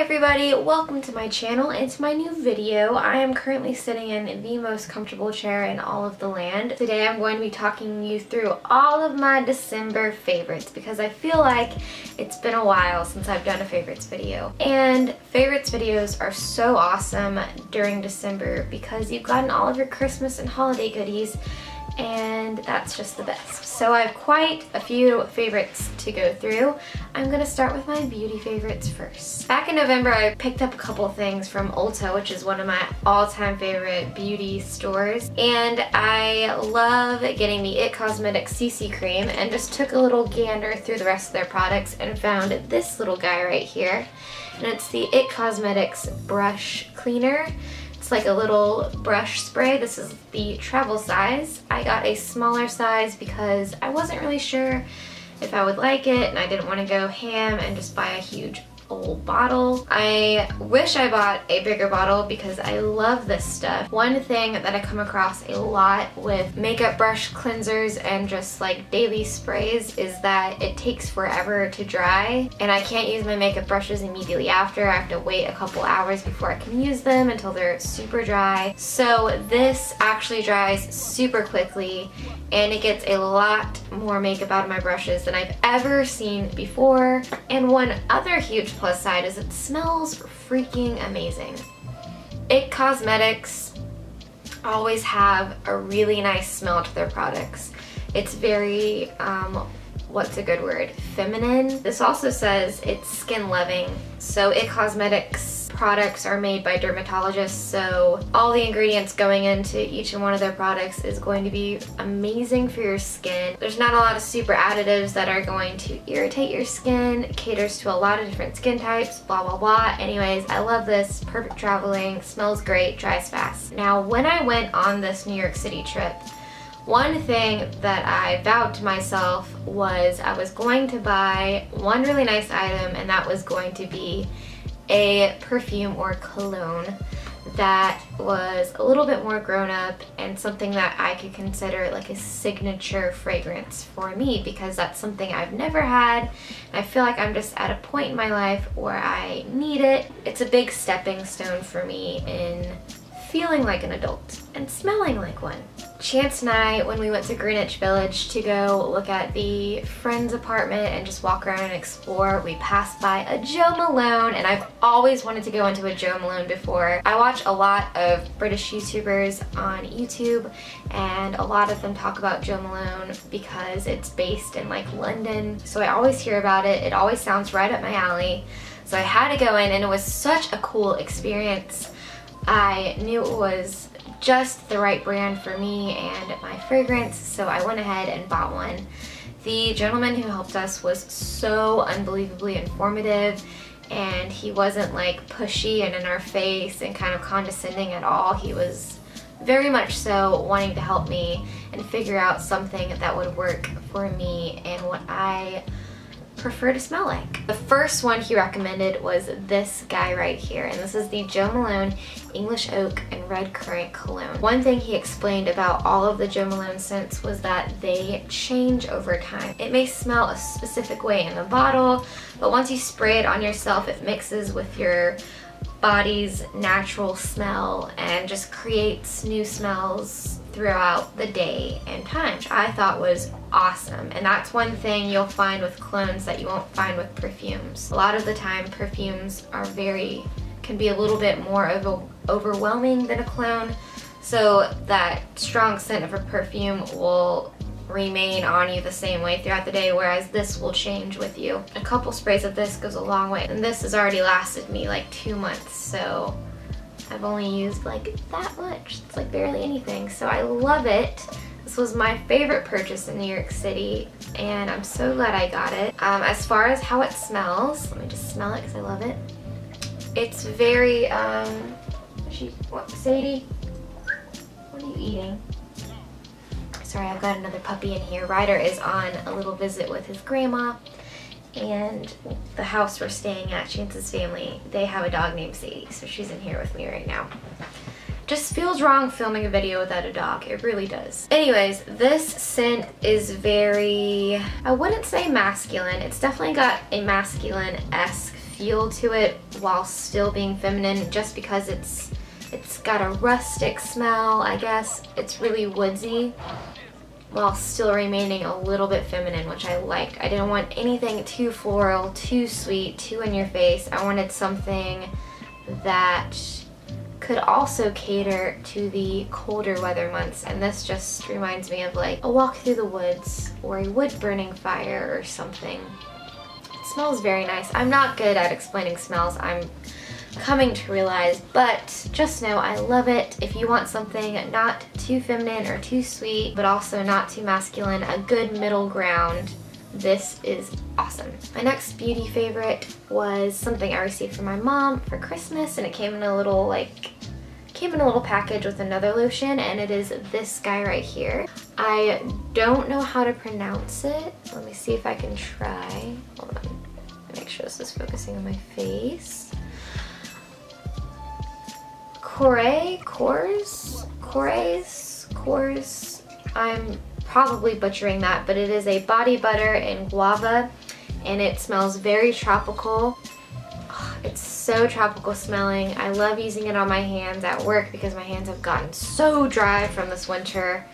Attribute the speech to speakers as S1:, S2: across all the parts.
S1: everybody, welcome to my channel and to my new video. I am currently sitting in the most comfortable chair in all of the land. Today I'm going to be talking you through all of my December favorites because I feel like it's been a while since I've done a favorites video. And favorites videos are so awesome during December because you've gotten all of your Christmas and holiday goodies, and that's just the best. So I have quite a few favorites to go through. I'm gonna start with my beauty favorites first. Back in November, I picked up a couple things from Ulta, which is one of my all-time favorite beauty stores. And I love getting the IT Cosmetics CC cream and just took a little gander through the rest of their products and found this little guy right here. And it's the IT Cosmetics brush cleaner. It's like a little brush spray. This is the travel size. I got a smaller size because I wasn't really sure if I would like it and I didn't want to go ham and just buy a huge old bottle. I wish I bought a bigger bottle because I love this stuff. One thing that I come across a lot with makeup brush cleansers and just like daily sprays is that it takes forever to dry, and I can't use my makeup brushes immediately after. I have to wait a couple hours before I can use them until they're super dry. So this actually dries super quickly and it gets a lot more makeup out of my brushes than I've ever seen before. And one other huge plus side is it smells freaking amazing. IT Cosmetics always have a really nice smell to their products. It's very, what's a good word? Feminine. This also says it's skin loving. So IT Cosmetics products are made by dermatologists, so all the ingredients going into each and one of their products is going to be amazing for your skin. There's not a lot of super additives that are going to irritate your skin. It caters to a lot of different skin types, blah blah blah. Anyways, I love this. Perfect traveling, smells great, dries fast. Now when I went on this New York City trip, one thing that I vowed to myself was I was going to buy one really nice item, and that was going to be a perfume or cologne that was a little bit more grown up and something that I could consider like a signature fragrance for me, because that's something I've never had. I feel like I'm just at a point in my life where I need it. It's a big stepping stone for me in feeling like an adult and smelling like one. Chance and I, when we went to Greenwich Village to go look at the friend's apartment and just walk around and explore, we passed by a Jo Malone, and I've always wanted to go into a Jo Malone before. I watch a lot of British YouTubers on YouTube, and a lot of them talk about Jo Malone because it's based in like London, so I always hear about it. It always sounds right up my alley, so I had to go in, and it was such a cool experience. I knew it was just the right brand for me and my fragrance, so I went ahead and bought one. The gentleman who helped us was so unbelievably informative, and he wasn't like pushy and in our face and kind of condescending at all. He was very much so wanting to help me and figure out something that would work for me and what I prefer to smell like. The first one he recommended was this guy right here, and this is the Jo Malone English Oak and Red Currant Cologne. One thing he explained about all of the Jo Malone scents was that they change over time. It may smell a specific way in the bottle, but once you spray it on yourself, it mixes with your body's natural smell and just creates new smells throughout the day and time, which I thought was awesome. And that's one thing you'll find with colognes that you won't find with perfumes. A lot of the time perfumes are can be a little bit more overwhelming than a cologne, so that strong scent of a perfume will remain on you the same way throughout the day, whereas this will change with you. A couple sprays of this goes a long way, and this has already lasted me like 2 months, so I've only used like that much. It's like barely anything, so I love it. This was my favorite purchase in New York City, and I'm so glad I got it. As far as how it smells, let me just smell it because I love it. It's very, what, Sadie? What are you eating? Sorry, I've got another puppy in here. Ryder is on a little visit with his grandma, and the house we're staying at, Chance's family, they have a dog named Sadie, so she's in here with me right now. Just feels wrong filming a video without a dog. It really does. Anyways, this scent is very, I wouldn't say masculine. It's definitely got a masculine-esque feel to it while still being feminine, just because it's got a rustic smell, I guess. It's really woodsy while still remaining a little bit feminine, which I liked. I didn't want anything too floral, too sweet, too in your face. I wanted something that could also cater to the colder weather months, and this just reminds me of like a walk through the woods or a wood burning fire or something. It smells very nice. I'm not good at explaining smells, I'm coming to realize, but just know I love it. If you want something not too feminine or too sweet, but also not too masculine, a good middle ground, this is awesome. My next beauty favorite was something I received from my mom for Christmas, and it came in a little package with another lotion, and it is this guy right here. I don't know how to pronounce it. Let me see if I can try. Hold on. Make sure this is focusing on my face. Kors. I'm probably butchering that, but it is a body butter in guava, and it smells very tropical. It's so tropical smelling. I love using it on my hands at work because my hands have gotten so dry from this winter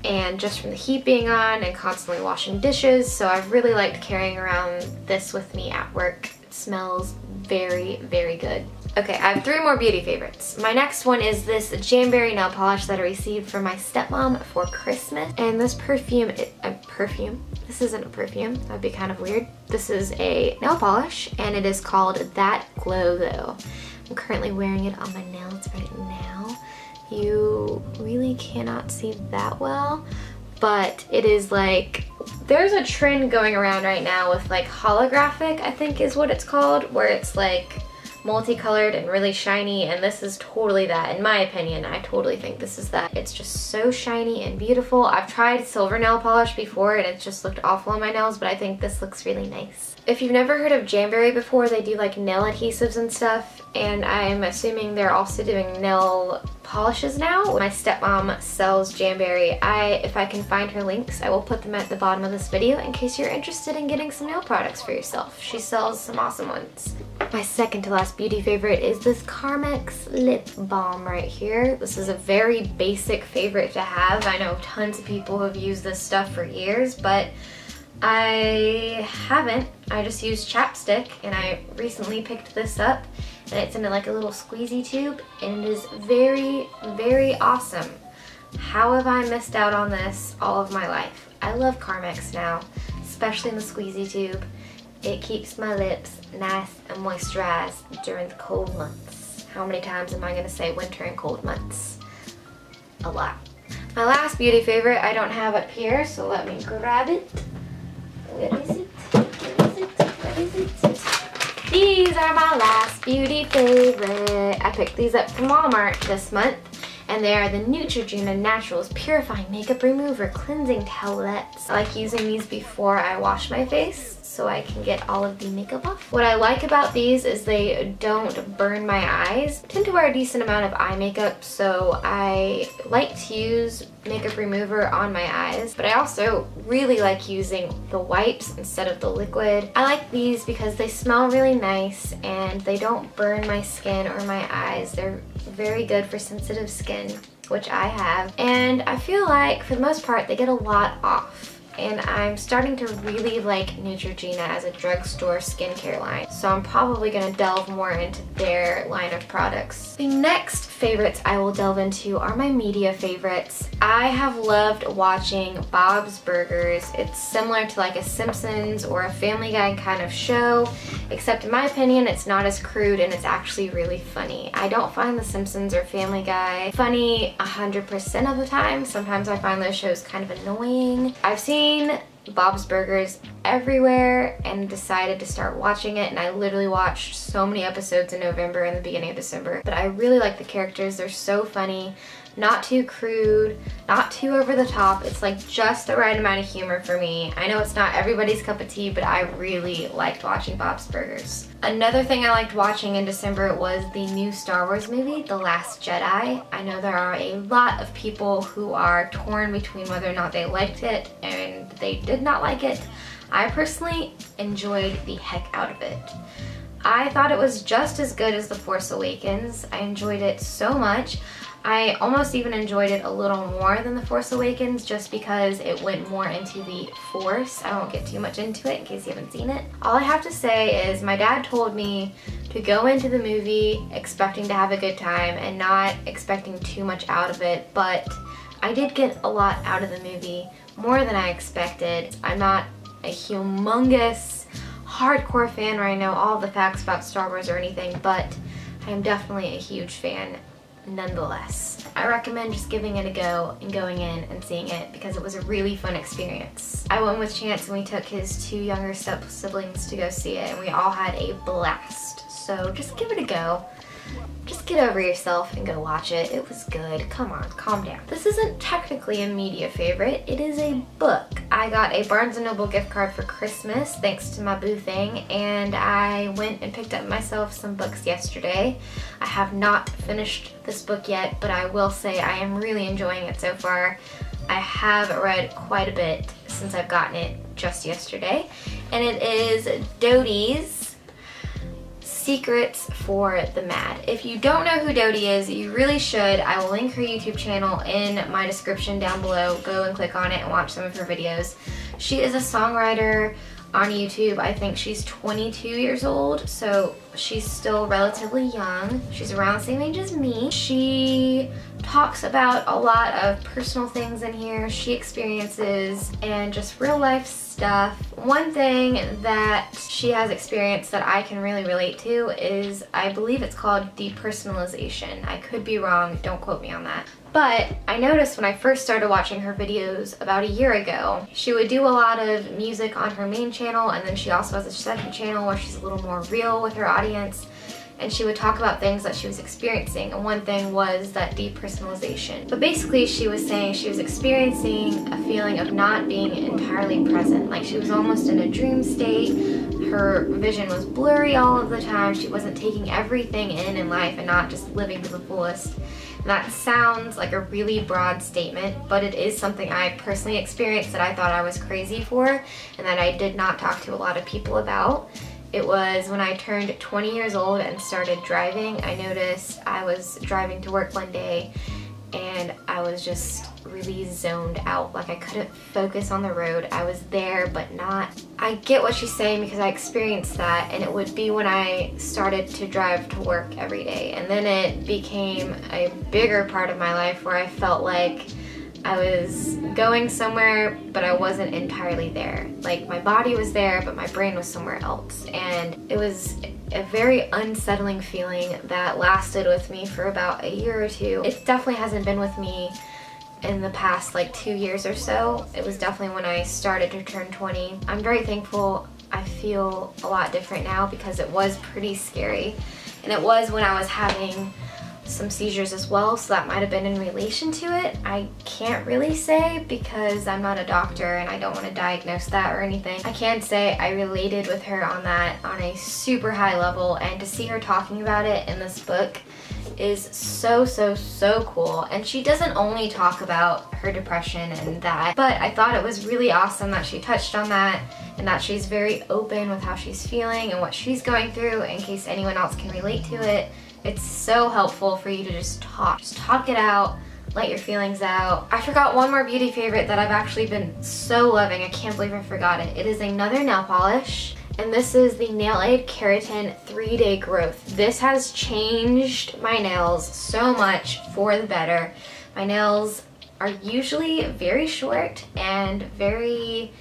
S1: and just from the heat being on and constantly washing dishes, so I've really liked carrying around this with me at work. It smells very, very good. Okay, I have 3 more beauty favorites. My next one is this Jamberry nail polish that I received from my stepmom for Christmas. And this perfume, this isn't a perfume, that'd be kind of weird. This is a nail polish, and it is called That Glow Though. I'm currently wearing it on my nails right now. You really cannot see that well, but it is like, there's a trend going around right now with like holographic, I think is what it's called, where it's like multicolored and really shiny, and this is totally that. In my opinion, I totally think this is that. It's just so shiny and beautiful. I've tried silver nail polish before and it just looked awful on my nails, but I think this looks really nice. If you've never heard of Jamberry before, they do like nail adhesives and stuff, and I'm assuming they're also doing nail polishes now. My stepmom sells Jamberry. If I can find her links, I will put them at the bottom of this video in case you're interested in getting some nail products for yourself. She sells some awesome ones. My second to last beauty favorite is this Carmex lip balm right here. This is a very basic favorite to have. I know tons of people have used this stuff for years, but I haven't. I just use chapstick, and I recently picked this up, and it's in like a little squeezy tube, and it is very, very awesome. How have I missed out on this all of my life? I love Carmex now, especially in the squeezy tube. It keeps my lips nice and moisturized during the cold months. How many times am I going to say winter and cold months? A lot. My last beauty favorite I don't have up here, so let me grab it. Where is it? Where is it? Where is it? These are my last beauty favorite. I picked these up from Walmart this month, and they are the Neutrogena Naturals Purifying Makeup Remover Cleansing Towelettes. I like using these before I wash my face so I can get all of the makeup off. What I like about these is they don't burn my eyes. I tend to wear a decent amount of eye makeup, so I like to use makeup remover on my eyes, but I also really like using the wipes instead of the liquid. I like these because they smell really nice and they don't burn my skin or my eyes. They're very good for sensitive skin, which I have, and I feel like for the most part they get a lot off. And I'm starting to really like Neutrogena as a drugstore skincare line, so I'm probably going to delve more into their line of products. The next favorites I will delve into are my media favorites. I have loved watching Bob's Burgers. It's similar to like a Simpsons or a Family Guy kind of show, except in my opinion it's not as crude and it's actually really funny. I don't find the Simpsons or Family Guy funny 100% of the time. Sometimes I find those shows kind of annoying. I've seen Bob's Burgers everywhere and decided to start watching it, and I literally watched so many episodes in November and the beginning of December. But I really like the characters. They're so funny, not too crude, not too over the top. It's like just the right amount of humor for me. I know it's not everybody's cup of tea, but I really liked watching Bob's Burgers. Another thing I liked watching in December was the new Star Wars movie, The Last Jedi. I know there are a lot of people who are torn between whether or not they liked it and they did not like it. I personally enjoyed the heck out of it. I thought it was just as good as The Force Awakens. I enjoyed it so much. I almost even enjoyed it a little more than The Force Awakens just because it went more into the Force. I won't get too much into it in case you haven't seen it. All I have to say is my dad told me to go into the movie expecting to have a good time and not expecting too much out of it, but I did get a lot out of the movie, more than I expected. I'm not a humongous hardcore fan where I know all the facts about Star Wars or anything, but I am definitely a huge fan nonetheless. I recommend just giving it a go and going in and seeing it because it was a really fun experience. I went with Chance and we took his 2 younger siblings to go see it and we all had a blast. So just give it a go. Just get over yourself and go watch it. It was good. Come on, calm down. This isn't technically a media favorite. It is a book. I got a Barnes & Noble gift card for Christmas thanks to my boo thing, and I went and picked up myself some books yesterday. I have not finished this book yet, but I will say I am really enjoying it so far. I have read quite a bit since I've gotten it just yesterday, and it is Dodie Secrets for the Mad. If you don't know who Dodie is, you really should. I will link her YouTube channel in my description down below. Go and click on it and watch some of her videos. She is a songwriter on YouTube. I think she's 22 years old, so she's still relatively young. She's around the same age as me. She talks about a lot of personal things in here, she experiences, and just real life stuff. One thing that she has experienced that I can really relate to is, I believe it's called depersonalization. I could be wrong, don't quote me on that. But I noticed when I first started watching her videos about a year ago, she would do a lot of music on her main channel, and then she also has a second channel where she's a little more real with her audience, and she would talk about things that she was experiencing, and one thing was that depersonalization. But basically she was saying she was experiencing a feeling of not being entirely present, like she was almost in a dream state. Her vision was blurry all of the time. She wasn't taking everything in life and not just living to the fullest. And that sounds like a really broad statement, but it is something I personally experienced that I thought I was crazy for and that I did not talk to a lot of people about. It was when I turned 20 years old and started driving. I noticed I was driving to work one day and I was just really zoned out. Like I couldn't focus on the road. I was there but not. I get what she's saying because I experienced that, and it would be when I started to drive to work every day. And then it became a bigger part of my life where I felt like I was going somewhere, but I wasn't entirely there. Like my body was there, but my brain was somewhere else. And it was a very unsettling feeling that lasted with me for about a year or two. It definitely hasn't been with me in the past like 2 years or so. It was definitely when I started to turn 20. I'm very thankful I feel a lot different now because it was pretty scary. And it was when I was having some seizures as well, so that might have been in relation to it. I can't really say because I'm not a doctor and I don't want to diagnose that or anything. I can say I related with her on that on a super high level, and to see her talking about it in this book is so cool. And she doesn't only talk about her depression and that, but I thought it was really awesome that she touched on that and that she's very open with how she's feeling and what she's going through in case anyone else can relate to it. It's so helpful for you to just talk it out, let your feelings out. I forgot one more beauty favorite that I've actually been so loving. I can't believe I forgot it. It is another nail polish, and this is the Nail Aid Keratin 3-Day Growth. This has changed my nails so much for the better. My nails are usually very short and very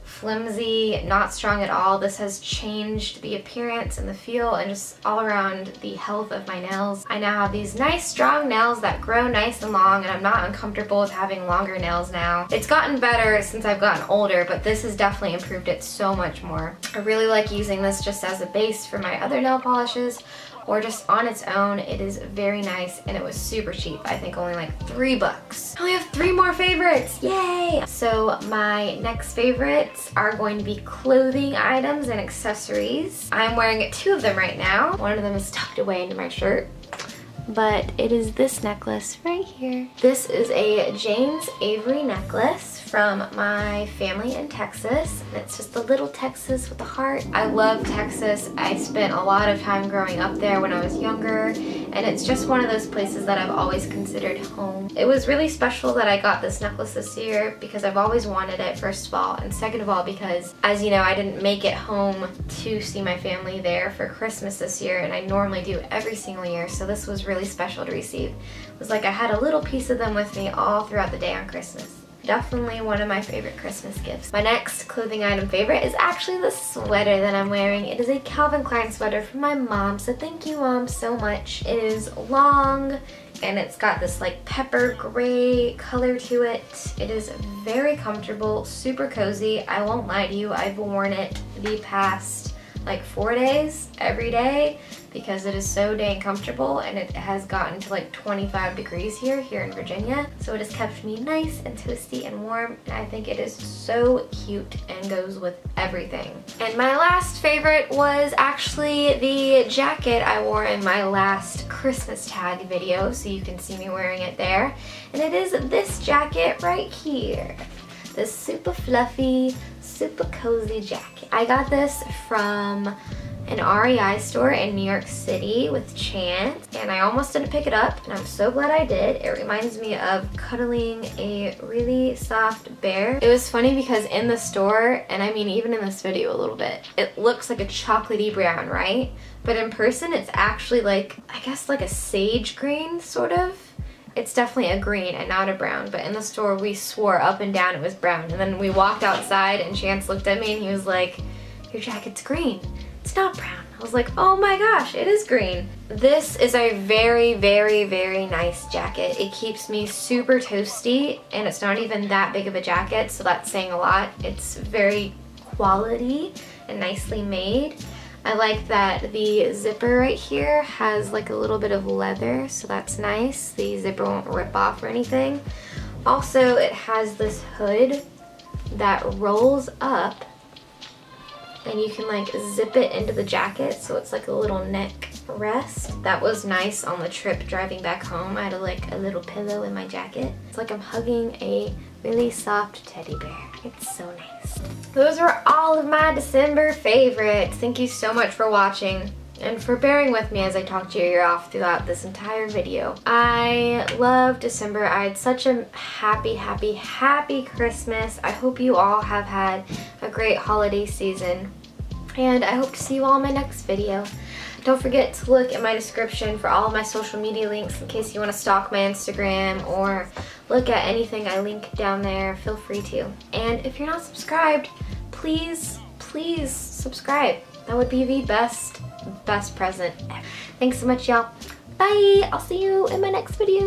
S1: flimsy, not strong at all. This has changed the appearance and the feel and just all around the health of my nails. I now have these nice strong nails that grow nice and long, and I'm not uncomfortable with having longer nails now. It's gotten better since I've gotten older, but this has definitely improved it so much more. I really like using this just as a base for my other nail polishes or just on its own. It is very nice and it was super cheap. I think only like $3. I only have 3 more favorites, yay! So my next favorites are going to be clothing items and accessories. I'm wearing 2 of them right now. One of them is tucked away into my shirt. but it is this necklace right here. This is a James Avery necklace from my family in Texas. It's just a little Texas with a heart. I love Texas. I spent a lot of time growing up there when I was younger, and it's just one of those places that I've always considered home. It was really special that I got this necklace this year because I've always wanted it, first of all, and second of all because, as you know, I didn't make it home to see my family there for Christmas this year, and I normally do every single year, so this was really special to receive. It was like I had a little piece of them with me all throughout the day on Christmas. Definitely one of my favorite Christmas gifts. My next clothing item favorite is actually the sweater that I'm wearing. It is a Calvin Klein sweater from my mom, so thank you, Mom, so much. It is long and it's got this like pepper gray color to it. It is very comfortable, super cozy. I won't lie to you, I've worn it the past like 4 days every day because it is so dang comfortable, and it has gotten to like 25 degrees here in Virginia, so it has kept me nice and toasty and warm, and I think it is so cute and goes with everything. And my last favorite was actually the jacket I wore in my last Christmas tag video, so you can see me wearing it there, and it is this jacket right here. This super fluffy, super cozy jacket. I got this from an REI store in New York City with Chance, and I almost didn't pick it up, and I'm so glad I did. It reminds me of cuddling a really soft bear. It was funny because in the store, and I mean even in this video a little bit, it looks like a chocolatey brown, right? But in person it's actually like, I guess like a sage green, sort of. It's definitely a green and not a brown, but in the store we swore up and down it was brown, and then we walked outside and Chance looked at me and he was like, "Your jacket's green. It's not brown." I was like, oh my gosh, it is green. This is a very, very, very nice jacket. It keeps me super toasty, and it's not even that big of a jacket, so that's saying a lot. It's very quality and nicely made. I like that the zipper right here has like a little bit of leather, so that's nice. The zipper won't rip off or anything. Also, it has this hood that rolls up, and you can like zip it into the jacket, so it's like a little neck rest. That was nice on the trip driving back home. I had like a little pillow in my jacket. It's like I'm hugging a really soft teddy bear. It's so nice. Those were all of my December favorites. Thank you so much for watching and for bearing with me as I talked your ear off throughout this entire video. I love December. I had such a happy, happy, happy Christmas. I hope you all have had a great holiday season, and I hope to see you all in my next video. Don't forget to look at my description for all of my social media links in case you want to stalk my Instagram or look at anything I link down there. Feel free to. And if you're not subscribed, please, please subscribe. That would be the best present ever. Thanks so much, y'all. Bye! I'll see you in my next video.